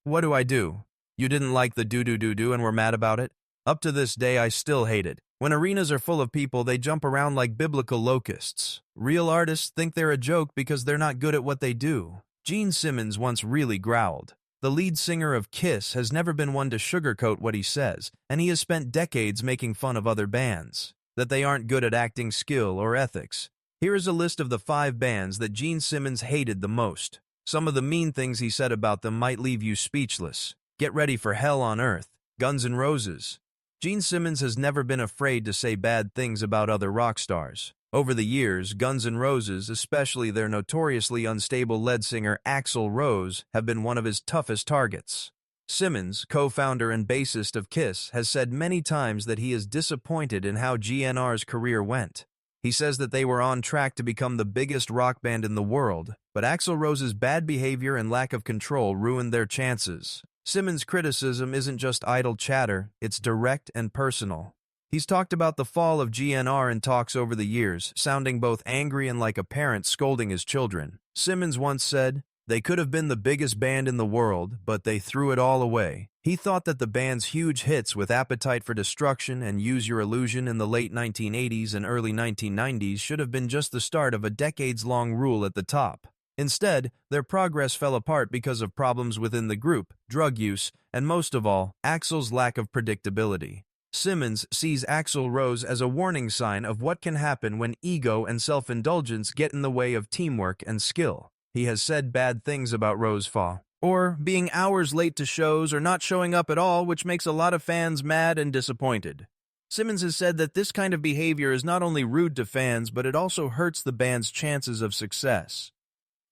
What do I do? You didn't like the do and were mad about it? Up to this day, I still hate it. When arenas are full of people, they jump around like biblical locusts. Real artists think they're a joke because they're not good at what they do. Gene Simmons once really growled. The lead singer of Kiss has never been one to sugarcoat what he says, and he has spent decades making fun of other bands, that they aren't good at acting skill or ethics. Here is a list of the 5 bands that Gene Simmons hated the most. Some of the mean things he said about them might leave you speechless. Get ready for Hell on Earth, Guns N' Roses. Gene Simmons has never been afraid to say bad things about other rock stars. Over the years, Guns N' Roses, especially their notoriously unstable lead singer Axl Rose, have been one of his toughest targets. Simmons, co-founder and bassist of Kiss, has said many times that he is disappointed in how GNR's career went. He says that they were on track to become the biggest rock band in the world, but Axl Rose's bad behavior and lack of control ruined their chances. Simmons' criticism isn't just idle chatter, it's direct and personal. He's talked about the fall of GNR in talks over the years, sounding both angry and like a parent scolding his children. Simmons once said, "They could have been the biggest band in the world, but they threw it all away." He thought that the band's huge hits with Appetite for Destruction and Use Your Illusion in the late 1980s and early 1990s should have been just the start of a decades-long rule at the top. Instead, their progress fell apart because of problems within the group, drug use, and most of all, Axl's lack of predictability. Simmons sees Axl Rose as a warning sign of what can happen when ego and self-indulgence get in the way of teamwork and skill. He has said bad things about Rose Fa, or being hours late to shows or not showing up at all, which makes a lot of fans mad and disappointed. Simmons has said that this kind of behavior is not only rude to fans, but it also hurts the band's chances of success.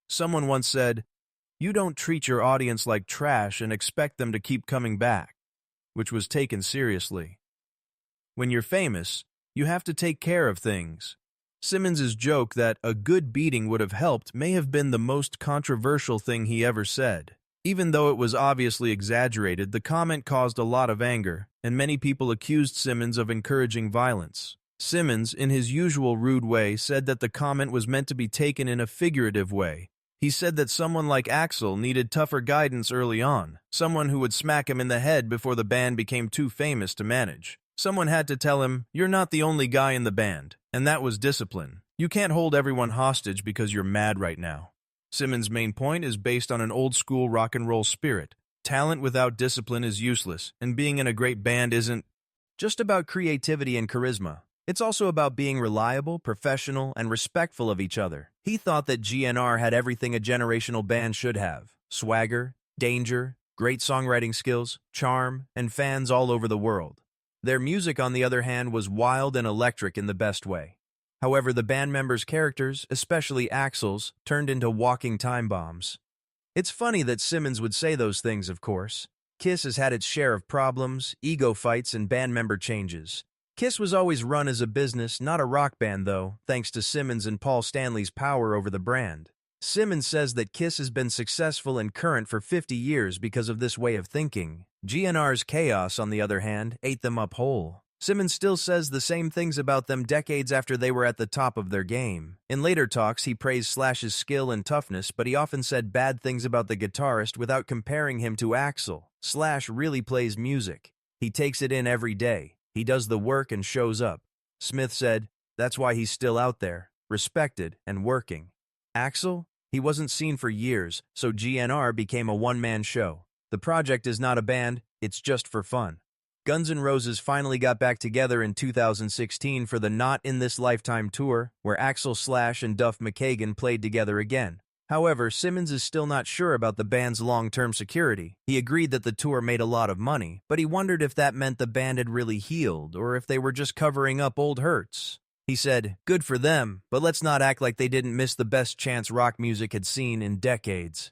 Someone once said, "You don't treat your audience like trash and expect them to keep coming back," which was taken seriously. When you're famous, you have to take care of things. Simmons' joke that a good beating would have helped may have been the most controversial thing he ever said. Even though it was obviously exaggerated, the comment caused a lot of anger, and many people accused Simmons of encouraging violence. Simmons, in his usual rude way, said that the comment was meant to be taken in a figurative way. He said that someone like Axl needed tougher guidance early on, someone who would smack him in the head before the band became too famous to manage. Someone had to tell him, "You're not the only guy in the band," and that was discipline. You can't hold everyone hostage because you're mad right now. Simmons' main point is based on an old-school rock and roll spirit. Talent without discipline is useless, and being in a great band isn't just about creativity and charisma. It's also about being reliable, professional, and respectful of each other. He thought that GNR had everything a generational band should have: swagger, danger, great songwriting skills, charm, and fans all over the world. Their music, on the other hand, was wild and electric in the best way. However, the band members' characters, especially Axl's, turned into walking time bombs. It's funny that Simmons would say those things, of course. Kiss has had its share of problems, ego fights, and band member changes. Kiss was always run as a business, not a rock band though, thanks to Simmons and Paul Stanley's power over the brand. Simmons says that Kiss has been successful and current for 50 years because of this way of thinking. GNR's chaos, on the other hand, ate them up whole. Simmons still says the same things about them decades after they were at the top of their game. In later talks, he praised Slash's skill and toughness, but he often said bad things about the guitarist without comparing him to Axl. Slash really plays music. He takes it in every day. He does the work and shows up. Smith said, "That's why he's still out there, respected and working." Axl? He wasn't seen for years, so GNR became a one-man show. The project is not a band, it's just for fun. Guns N' Roses finally got back together in 2016 for the Not in This Lifetime tour, where Axl, Slash, and Duff McKagan played together again. However, Simmons is still not sure about the band's long-term security. He agreed that the tour made a lot of money, but he wondered if that meant the band had really healed, or if they were just covering up old hurts. He said, "Good for them, but let's not act like they didn't miss the best chance rock music had seen in decades.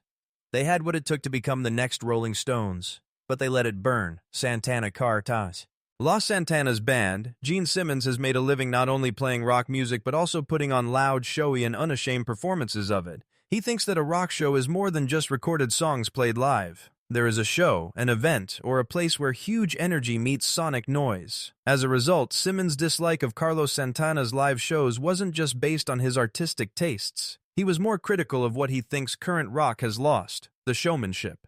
They had what it took to become the next Rolling Stones, but they let it burn." Santana Cartas. Los Santana's band, Gene Simmons has made a living not only playing rock music but also putting on loud, showy, and unashamed performances of it. He thinks that a rock show is more than just recorded songs played live. There is a show, an event, or a place where huge energy meets sonic noise. As a result, Simmons' dislike of Carlos Santana's live shows wasn't just based on his artistic tastes. He was more critical of what he thinks current rock has lost: the showmanship.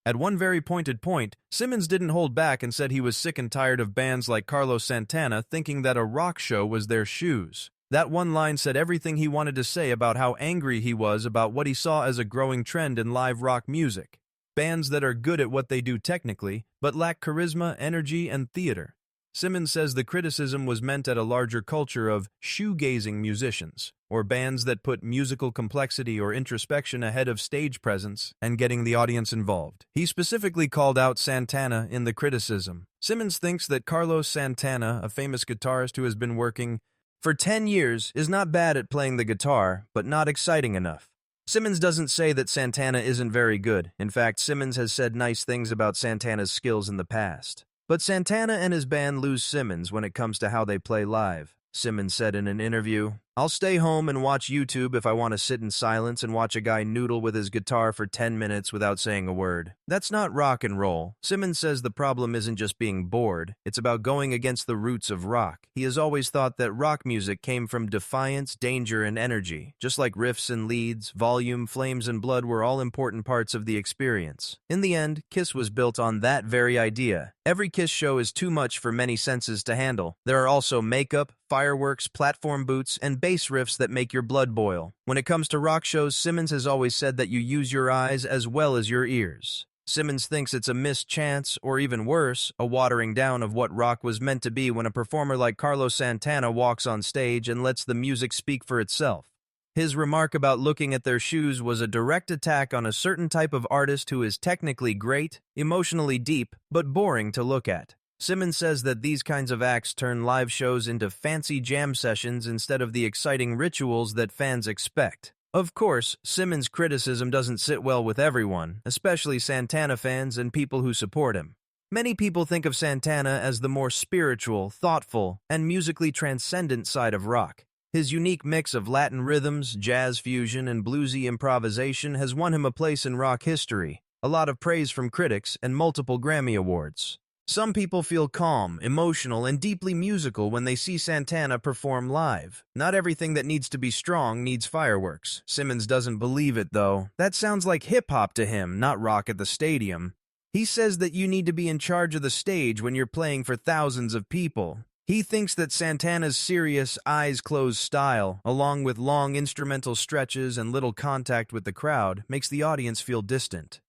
At one very pointed point, Simmons didn't hold back and said he was sick and tired of bands like Carlos Santana thinking that a rock show was their shoes. That one line said everything he wanted to say about how angry he was about what he saw as a growing trend in live rock music. Bands that are good at what they do technically, but lack charisma, energy, and theater. Simmons says the criticism was meant at a larger culture of shoegazing musicians, or bands that put musical complexity or introspection ahead of stage presence and getting the audience involved. He specifically called out Santana in the criticism. Simmons thinks that Carlos Santana, a famous guitarist who has been working for 10 years, is not bad at playing the guitar, but not exciting enough. Simmons doesn't say that Santana isn't very good. In fact, Simmons has said nice things about Santana's skills in the past. But Santana and his band lose Simmons when it comes to how they play live. Simmons said in an interview, "I'll stay home and watch YouTube if I want to sit in silence and watch a guy noodle with his guitar for 10 minutes without saying a word. That's not rock and roll." Simmons says the problem isn't just being bored, it's about going against the roots of rock. He has always thought that rock music came from defiance, danger, and energy. Just like riffs and leads, volume, flames, and blood were all important parts of the experience. In the end, Kiss was built on that very idea. Every Kiss show is too much for many senses to handle. There are also makeup, fireworks, platform boots, and bass riffs that make your blood boil. When it comes to rock shows, Simmons has always said that you use your eyes as well as your ears. Simmons thinks it's a missed chance, or even worse, a watering down of what rock was meant to be when a performer like Carlos Santana walks on stage and lets the music speak for itself. His remark about looking at their shoes was a direct attack on a certain type of artist who is technically great, emotionally deep, but boring to look at. Simmons says that these kinds of acts turn live shows into fancy jam sessions instead of the exciting rituals that fans expect. Of course, Simmons' criticism doesn't sit well with everyone, especially Santana fans and people who support him. Many people think of Santana as the more spiritual, thoughtful, and musically transcendent side of rock. His unique mix of Latin rhythms, jazz fusion, and bluesy improvisation has won him a place in rock history, a lot of praise from critics, and multiple Grammy Awards. Some people feel calm, emotional, and deeply musical when they see Santana perform live. Not everything that needs to be strong needs fireworks. Simmons doesn't believe it, though. That sounds like hip-hop to him, not rock at the stadium. He says that you need to be in charge of the stage when you're playing for thousands of people. He thinks that Santana's serious, eyes-closed style, along with long instrumental stretches and little contact with the crowd, makes the audience feel distant.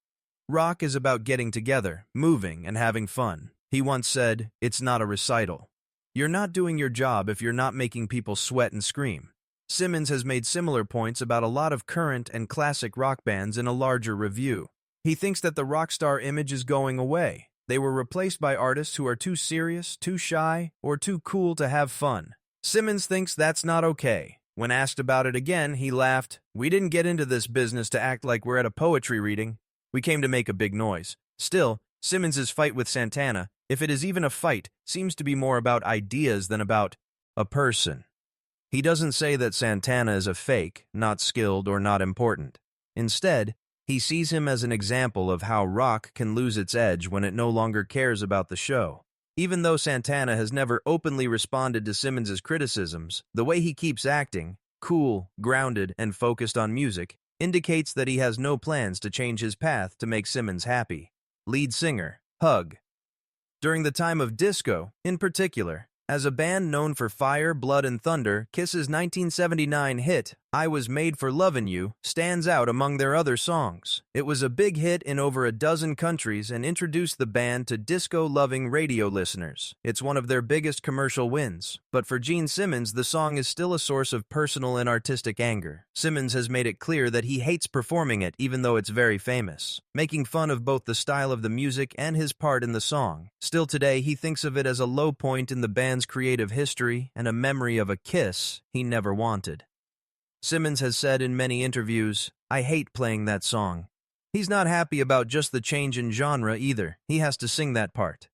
Rock is about getting together, moving, and having fun. He once said, "It's not a recital." You're not doing your job if you're not making people sweat and scream. Simmons has made similar points about a lot of current and classic rock bands in a larger review. He thinks that the rock star image is going away. They were replaced by artists who are too serious, too shy, or too cool to have fun. Simmons thinks that's not okay. When asked about it again, he laughed, "We didn't get into this business to act like we're at a poetry reading. We came to make a big noise." Still, Simmons' fight with Santana, if it is even a fight, seems to be more about ideas than about a person. He doesn't say that Santana is a fake, not skilled, or not important. Instead, he sees him as an example of how rock can lose its edge when it no longer cares about the show. Even though Santana has never openly responded to Simmons' criticisms, the way he keeps acting, cool, grounded, and focused on music, indicates that he has no plans to change his path to make Simmons happy. Lead singer, Hug. During the time of disco, in particular, as a band known for fire, blood, and thunder, Kiss's 1979 hit, "I Was Made for Lovin' You," stands out among their other songs. It was a big hit in over a dozen countries and introduced the band to disco-loving radio listeners. It's one of their biggest commercial wins. But for Gene Simmons, the song is still a source of personal and artistic anger. Simmons has made it clear that he hates performing it even though it's very famous, making fun of both the style of the music and his part in the song. Still today, he thinks of it as a low point in the band's creative history and a memory of a kiss he never wanted. Simmons has said in many interviews, "I hate playing that song." He's not happy about just the change in genre either. He has to sing that part.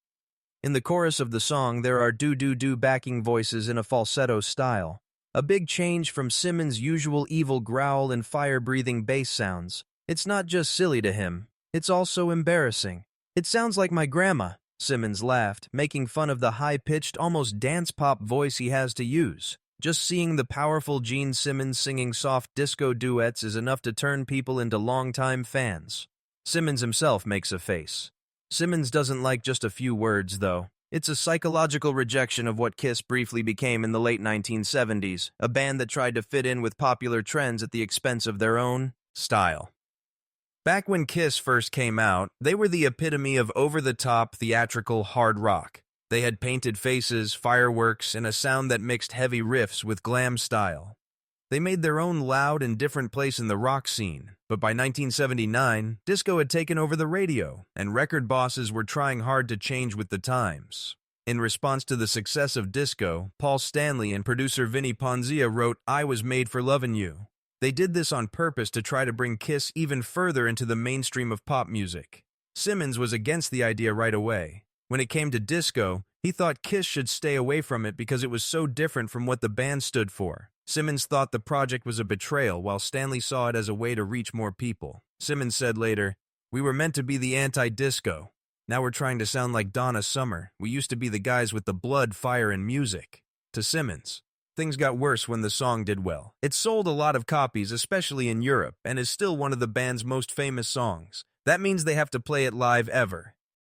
In the chorus of the song, there are do-do-do backing voices in a falsetto style. A big change from Simmons' usual evil growl and fire-breathing bass sounds. It's not just silly to him, it's also embarrassing. "It sounds like my grandma," Simmons laughed, making fun of the high-pitched, almost dance-pop voice he has to use. Just seeing the powerful Gene Simmons singing soft disco duets is enough to turn people into longtime fans. Simmons himself makes a face. Simmons doesn't like just a few words, though. It's a psychological rejection of what Kiss briefly became in the late 1970s, a band that tried to fit in with popular trends at the expense of their own style. Back when Kiss first came out, they were the epitome of over-the-top theatrical hard rock. They had painted faces, fireworks, and a sound that mixed heavy riffs with glam style. They made their own loud and different place in the rock scene, but by 1979, disco had taken over the radio, and record bosses were trying hard to change with the times. In response to the success of disco, Paul Stanley and producer Vinnie Ponzia wrote "I Was Made for Lovin' You." They did this on purpose to try to bring Kiss even further into the mainstream of pop music. Simmons was against the idea right away. When it came to disco, he thought Kiss should stay away from it because it was so different from what the band stood for. Simmons thought the project was a betrayal, while Stanley saw it as a way to reach more people. Simmons said later, "We were meant to be the anti-disco. Now we're trying to sound like Donna Summer. We used to be the guys with the blood, fire, and music." To Simmons, things got worse when the song did well. It sold a lot of copies, especially in Europe, and is still one of the band's most famous songs. That means they have to play it live ever.